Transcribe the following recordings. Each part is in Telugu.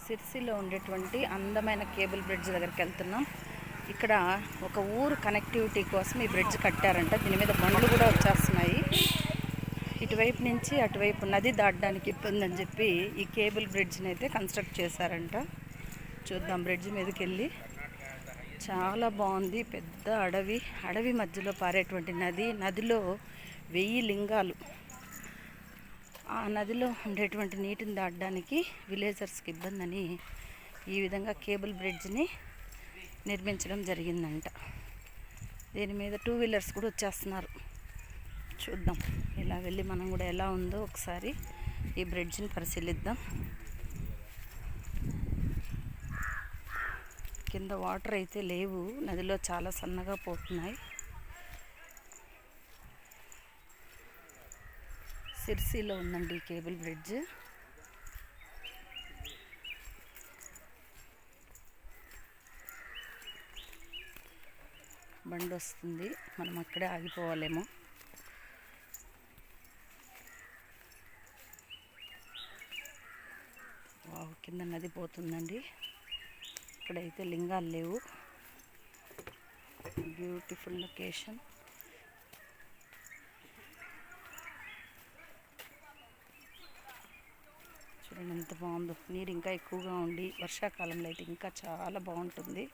సిర్సిలో ఉండేటువంటి అందమైన కేబుల్ బ్రిడ్జ్ దగ్గరికి వెళ్తున్నాం. ఇక్కడ ఒక ఊరు కనెక్టివిటీ కోసం ఈ బ్రిడ్జ్ కట్టారంట. దీని మీద బండ్లు కూడా వచ్చేస్తున్నాయి. ఇటువైపు నుంచి అటువైపు నది దాటడానికి ఇబ్బంది అని చెప్పి ఈ కేబుల్ బ్రిడ్జ్ని అయితే కన్స్ట్రక్ట్ చేశారంట. చూద్దాం బ్రిడ్జ్ మీదకి వెళ్ళి. చాలా బాగుంది. పెద్ద అడవి మధ్యలో పారేటువంటి నదిలో 1000 లింగాలు. ఆ నదిలో ఉండేటువంటి నీటిని దాటడానికి విలేజర్స్కి ఇబ్బంది అని ఈ విధంగా కేబుల్ బ్రిడ్జ్ని నిర్మించడం జరిగిందంట. దీని మీద 2 వీలర్స్ కూడా వచ్చేస్తున్నారు. చూద్దాం, ఇలా వెళ్ళి మనం కూడా ఎలా ఉందో ఒకసారి ఈ బ్రిడ్జ్ని పరిశీలిద్దాం. కింద వాటర్ అయితే లేవు, నదిలో చాలా సన్నగా పోతున్నాయి. సిర్సిలో ఉందండి ఈ కేబుల్ బ్రిడ్జ్. బండి వస్తుంది, మనం అక్కడే ఆగిపోవాలేమో. కింద నది పోతుందండి. ఇక్కడైతే లింగాలు లేవు. Beautiful location. చూడండి ఎంత బాగుందో. నీరు ఇంకా ఎక్కువగా ఉండి వర్షాకాలంలో అయితే ఇంకా చాలా బాగుంటుంది.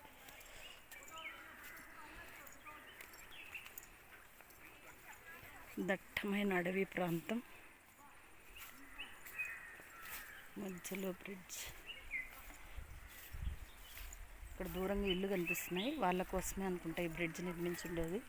దట్టమైన అడవి ప్రాంతం, మధ్యలో బ్రిడ్జ్. ఇక్కడ దూరంగా ఇల్లు కనిపిస్తున్నాయి, వాళ్ళ కోసమే అనుకుంటా ఈ బ్రిడ్జ్ నిర్మించుండేది.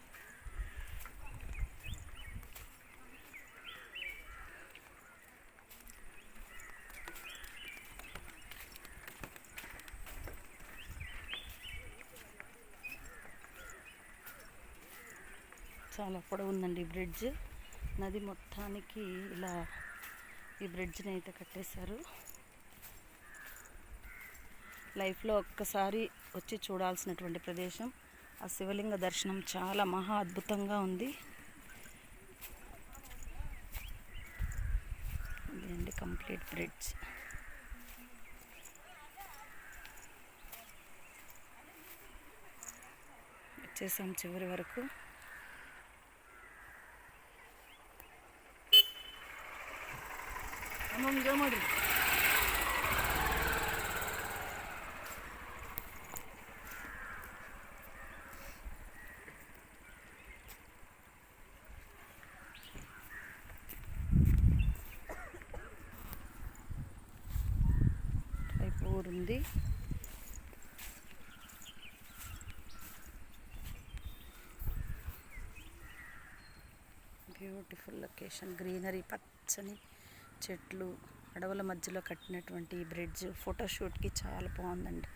చాలా పొడవు ఉందండి ఈ బ్రిడ్జ్. నది మొత్తానికి ఇలా ఈ బ్రిడ్జ్ని అయితే కట్టేశారు. లైఫ్లో ఒక్కసారి వచ్చి చూడాల్సినటువంటి ప్రదేశం. ఆ శివలింగ దర్శనం చాలా మహా అద్భుతంగా ఉంది. ఇదండి కంప్లీట్ బ్రిడ్జ్. వచ్చేసాం చివరి వరకు. ಮಾಡಿ ఊరుంది. బ్యూటిఫుల్ లొకేషన్, గ్రీనరీ, పచ్చని చెట్లు, అడవుల మధ్యలో కట్టినటువంటి ఈ బ్రిడ్జ్ ఫోటోషూట్కి చాలా బాగుందండి.